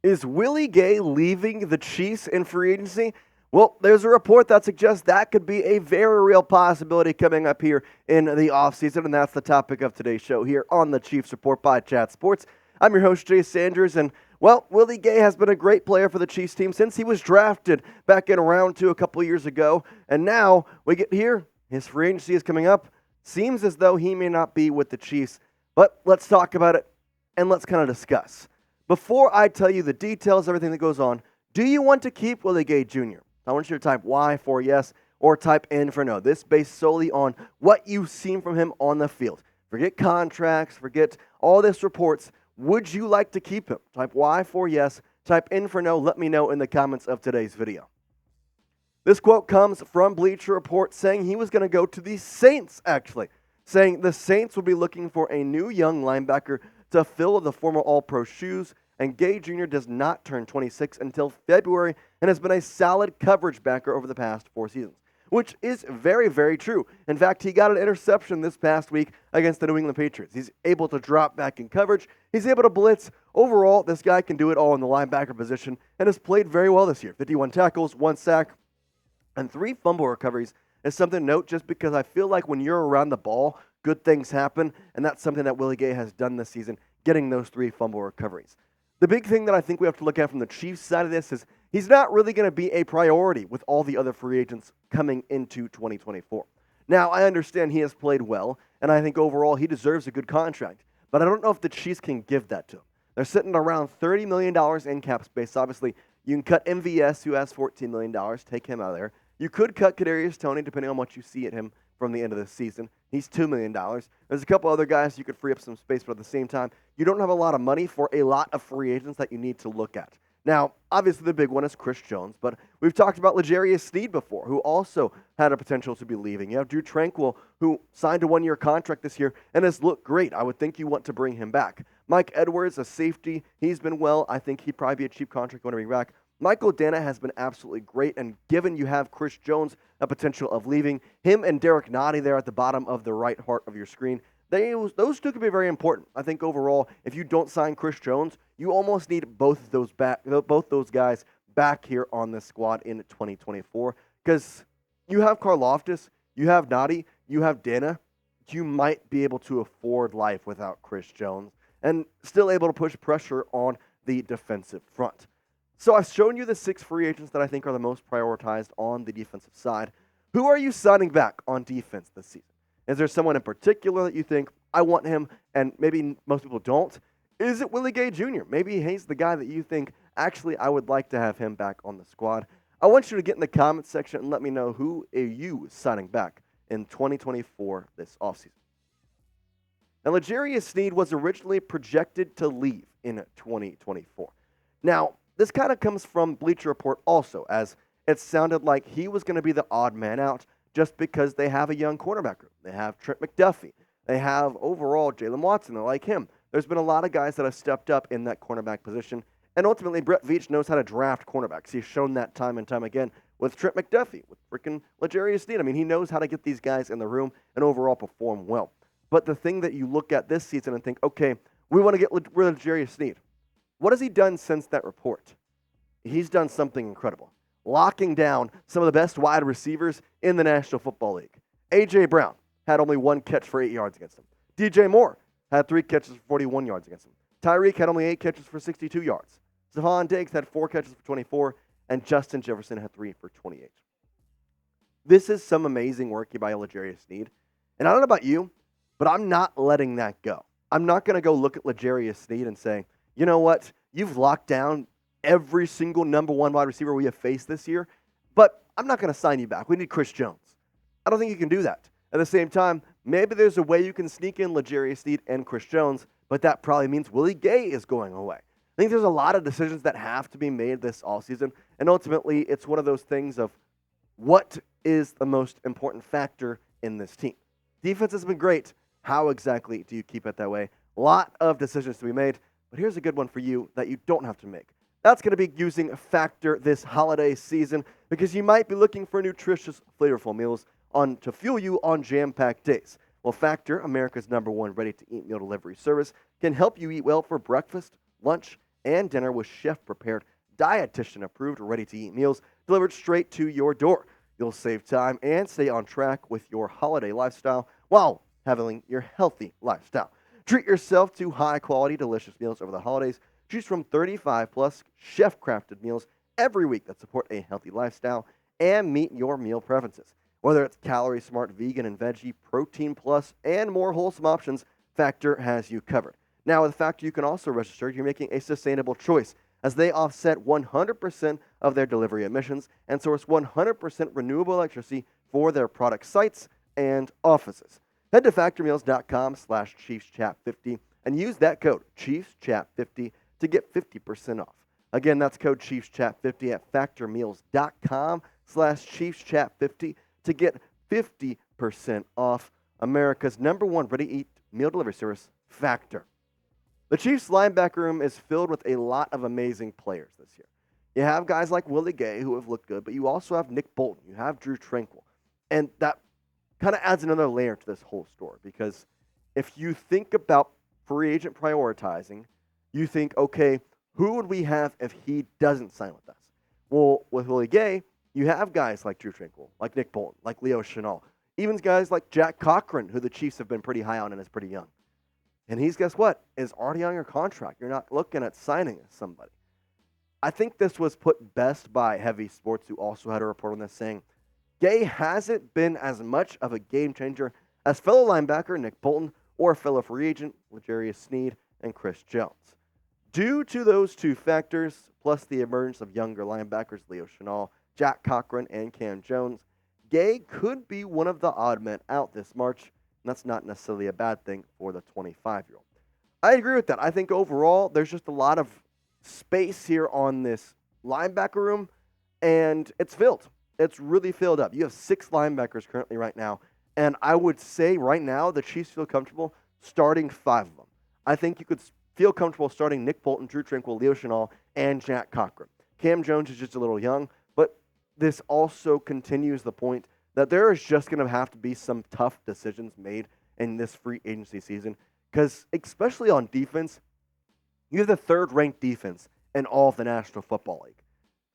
Is Willie Gay leaving the Chiefs in free agency? Well, there's a report that suggests that could be a very real possibility coming up here in the offseason, and that's the topic of today's show here on the Chiefs Report by Chat Sports. I'm your host, Jay Sanders, and, well, Willie Gay has been a great player for the Chiefs team since he was drafted back in round 2 a couple years ago, and now we get here. His free agency is coming up. Seems as though he may not be with the Chiefs, but let's talk about it, and let's kind of discuss. Before I tell you the details, everything that goes on, do you want to keep Willie Gay Jr.? I want you to type Y for yes or type N for no. This based solely on what you've seen from him on the field. Forget contracts, forget all this reports. Would you like to keep him? Type Y for yes, type N for no. Let me know in the comments of today's video. This quote comes from Bleacher Report saying he was going to go to the Saints, actually. Saying the Saints would be looking for a new young linebacker to fill the former All-Pro shoes, and Gay Jr. does not turn 26 until February and has been a solid coverage backer over the past 4 seasons, which is very, very true. In fact, he got an interception this past week against the New England Patriots. He's able to drop back in coverage. He's able to blitz. Overall, this guy can do it all in the linebacker position and has played very well this year. 51 tackles, 1 sack, and 3 fumble recoveries is something to note just because I feel like when you're around the ball, good things happen, and that's something that Willie Gay has done this season, getting those 3 fumble recoveries. The big thing that I think we have to look at from the Chiefs side of this is he's not really going to be a priority with all the other free agents coming into 2024. Now, I understand he has played well, and I think overall he deserves a good contract, but I don't know if the Chiefs can give that to him. They're sitting around $30 million in cap space. Obviously, you can cut MVS, who has $14 million, take him out of there. You could cut Kadarius Toney, depending on what you see at him from the end of the season. He's $2 million. There's a couple other guys you could free up some space, but at the same time, you don't have a lot of money for a lot of free agents that you need to look at. Now, obviously the big one is Chris Jones, but we've talked about L'Jarius Sneed before, who also had a potential to be leaving. You have Drue Tranquill, who signed a 1-year contract this year and has looked great. I would think you want to bring him back. Mike Edwards, a safety, he's been well. I think he'd probably be a cheap contract you want to bring back. Danna has been absolutely great, and given you have Chris Jones, a potential of leaving, him and Derrick Nnadi there at the bottom of the right heart of your screen, those two could be very important. I think overall, if you don't sign Chris Jones, you almost need both those guys back here on the squad in 2024, because you have Karlaftis, you have Nnadi, you have Danna. You might be able to afford life without Chris Jones and still able to push pressure on the defensive front. So I've shown you the 6 free agents that I think are the most prioritized on the defensive side. Who are you signing back on defense this season? Is there someone in particular that you think, I want him, and maybe most people don't? Is it Willie Gay Jr.? Maybe he's the guy that you think, actually, I would like to have him back on the squad. I want you to get in the comments section and let me know who are you signing back in 2024 this offseason. Now, L'Jarius Sneed was originally projected to leave in 2024. Now, this kind of comes from Bleacher Report also, as it sounded like he was going to be the odd man out just because they have a young cornerback group. They have Trent McDuffie. They have overall Jalen Watson. They like him. There's been a lot of guys that have stepped up in that cornerback position, and ultimately Brett Veach knows how to draft cornerbacks. He's shown that time and time again with Trent McDuffie, with freaking L'Jarius Sneed. I mean, he knows how to get these guys in the room and overall perform well. But the thing that you look at this season and think, okay, we want to get rid of L'Jarius Sneed. What has he done since that report? He's done something incredible, locking down some of the best wide receivers in the National Football League. A.J. Brown had only 1 catch for 8 yards against him. DJ Moore had 3 catches for 41 yards against him. Tyreek had only 8 catches for 62 yards. Stephon Diggs had 4 catches for 24, and Justin Jefferson had 3 for 28. This is some amazing work by L'Jarius Sneed, and I don't know about you, but I'm not letting that go. I'm not going to go look at L'Jarius Sneed and say, you know what, you've locked down every single number 1 wide receiver we have faced this year, but I'm not going to sign you back. We need Chris Jones. I don't think you can do that. At the same time, maybe there's a way you can sneak in L'Jarius Sneed and Chris Jones, but that probably means Willie Gay is going away. I think there's a lot of decisions that have to be made this offseason, and ultimately it's one of those things of what is the most important factor in this team. Defense has been great. How exactly do you keep it that way? A lot of decisions to be made, but here's a good one for you that you don't have to make. That's going to be using Factor this holiday season because you might be looking for nutritious, flavorful meals to fuel you on jam-packed days. Well, Factor, America's #1 ready-to-eat meal delivery service, can help you eat well for breakfast, lunch, and dinner with chef-prepared, dietitian-approved, ready-to-eat meals delivered straight to your door. You'll save time and stay on track with your holiday lifestyle while having your healthy lifestyle. Treat yourself to high-quality, delicious meals over the holidays. Choose from 35-plus chef-crafted meals every week that support a healthy lifestyle and meet your meal preferences. Whether it's calorie-smart, vegan and veggie, protein plus, and more wholesome options, Factor has you covered. Now, with Factor, you can also register. You're making a sustainable choice as they offset 100% of their delivery emissions and source 100% renewable electricity for their product sites and offices. Head to factormeals.com/ChiefsChat50 and use that code ChiefsChat50 to get 50% off. Again, that's code ChiefsChat50 at factormeals.com/ChiefsChat50 to get 50% off America's #1 ready-to-eat meal delivery service, Factor. The Chiefs linebacker room is filled with a lot of amazing players this year. You have guys like Willie Gay who have looked good, but you also have Nick Bolton. You have Drue Tranquill. And that kind of adds another layer to this whole story because if you think about free agent prioritizing, you think, okay, who would we have if he doesn't sign with us? Well, with Willie Gay, you have guys like Drue Tranquill, like Nick Bolton, like Leo Chenal, even guys like Jack Cochran, who the Chiefs have been pretty high on and is pretty young. And he's, guess what, is already on your contract. You're not looking at signing somebody. I think this was put best by Heavy Sports, who also had a report on this, saying Gay hasn't been as much of a game changer as fellow linebacker Nick Bolton or fellow free agent L'Jarius Sneed and Chris Jones. Due to those two factors, plus the emergence of younger linebackers Leo Chenal, Jack Cochran, and Cam Jones, Gay could be one of the odd men out this March, and that's not necessarily a bad thing for the 25-year-old. I agree with that. I think overall there's just a lot of space here on this linebacker room, and it's filled. It's really filled up. You have 6 linebackers currently right now, and I would say right now the Chiefs feel comfortable starting 5 of them. I think you could feel comfortable starting Nick Bolton, Drue Tranquill, Leo Chenal, and Jack Cochran. Cam Jones is just a little young, but this also continues the point that there is just going to have to be some tough decisions made in this free agency season because especially on defense, you have the 3rd-ranked defense in all of the National Football League.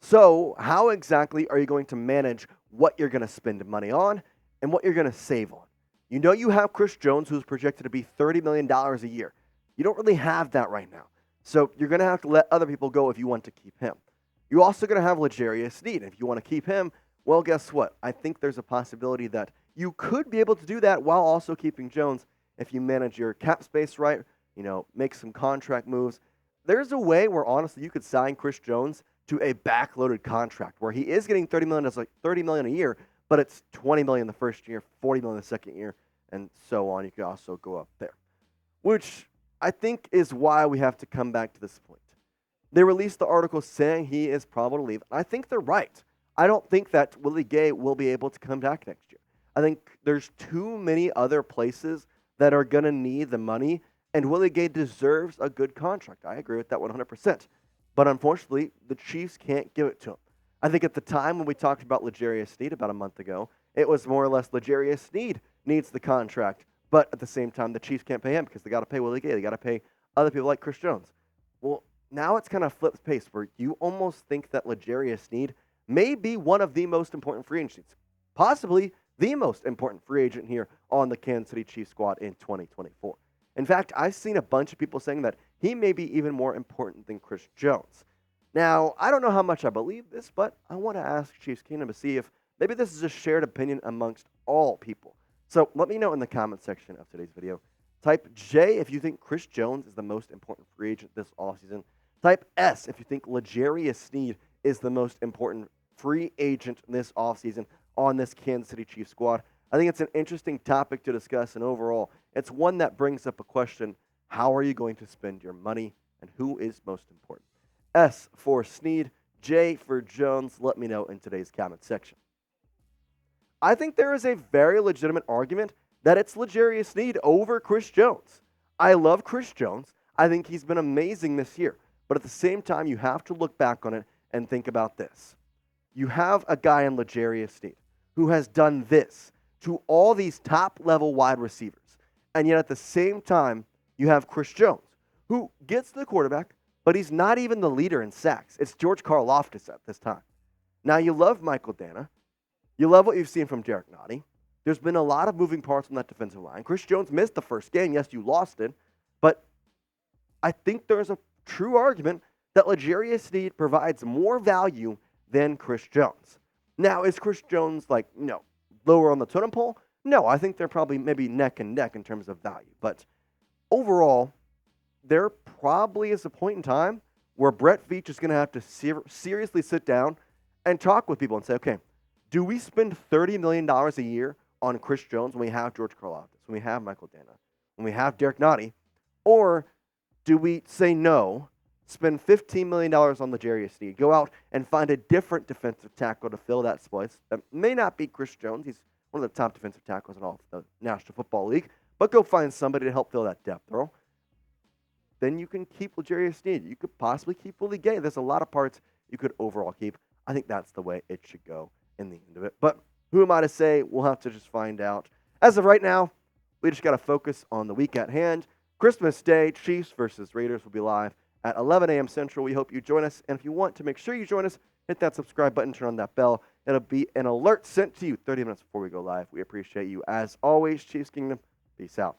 So how exactly are you going to manage what you're going to spend money on and what you're going to save on? You know you have Chris Jones, who's projected to be $30 million a year. You don't really have that right now. So you're going to have to let other people go if you want to keep him. You're also going to have L'Jarius Sneed. If you want to keep him, well, guess what? I think there's a possibility that you could be able to do that while also keeping Jones if you manage your cap space right, make some contract moves. There's a way where, honestly, you could sign Chris Jones to a backloaded contract where he is getting $30 million a year, but it's $20 million the first year, $40 million the second year, and so on. You could also go up there, which I think is why we have to come back to this point. They released the article saying he is probable to leave. I think they're right. I don't think that Willie Gay will be able to come back next year. I think there's too many other places that are going to need the money, and Willie Gay deserves a good contract. I agree with that 100%. But unfortunately, the Chiefs can't give it to him. I think at the time when we talked about L'Jarius Sneed about a month ago, it was more or less L'Jarius Sneed needs the contract. But at the same time, the Chiefs can't pay him because they got to pay Willie Gay. They got to pay other people like Chris Jones. Well, now it's kind of flipped pace where you almost think that L'Jarius Sneed may be one of the most important free agents, possibly the most important free agent here on the Kansas City Chiefs squad in 2024. In fact, I've seen a bunch of people saying that he may be even more important than Chris Jones. Now, I don't know how much I believe this, but I want to ask Chiefs Kingdom to see if maybe this is a shared opinion amongst all people. So let me know in the comment section of today's video. Type J if you think Chris Jones is the most important free agent this offseason. Type S if you think L'Jarius Sneed is the most important free agent this offseason on this Kansas City Chiefs squad. I think it's an interesting topic to discuss, and overall, it's one that brings up a question: how are you going to spend your money, and who is most important? S for Sneed, J for Jones. Let me know in today's comment section. I think there is a very legitimate argument that it's L'Jarius Sneed over Chris Jones. I love Chris Jones. I think he's been amazing this year. But at the same time, you have to look back on it and think about this. You have a guy in L'Jarius Sneed who has done this to all these top-level wide receivers. And yet at the same time, you have Chris Jones, who gets to the quarterback, but he's not even the leader in sacks. It's George Karlaftis at this time. Now, you love Michael Danna. You love what you've seen from Derrick Nnadi. There's been a lot of moving parts on that defensive line. Chris Jones missed the first game. Yes, you lost it, but I think there's a true argument that L'Jarius Sneed provides more value than Chris Jones. Now, is Chris Jones lower on the totem pole? No, I think they're probably maybe neck and neck in terms of value. But overall, there probably is a point in time where Brett Veach is going to have to seriously sit down and talk with people and say, okay, do we spend $30 million a year on Chris Jones when we have George Karlaftis, when we have Michael Danna, when we have Derrick Nnadi? Or do we say no, spend $15 million on L'Jarius Sneed, go out and find a different defensive tackle to fill that space? That may not be Chris Jones. He's one of the top defensive tackles in all of the National Football League. But go find somebody to help fill that depth role. Then you can keep L'Jarius Sneed. You could possibly keep Willie Gay. There's a lot of parts you could overall keep. I think that's the way it should go in the end of it. But who am I to say? We'll have to just find out. As of right now, we just got to focus on the week at hand. Christmas Day, Chiefs versus Raiders will be live at 11 a.m. Central. We hope you join us. And if you want to make sure you join us, hit that subscribe button, turn on that bell. It'll be an alert sent to you 30 minutes before we go live. We appreciate you. As always, Chiefs Kingdom, peace out.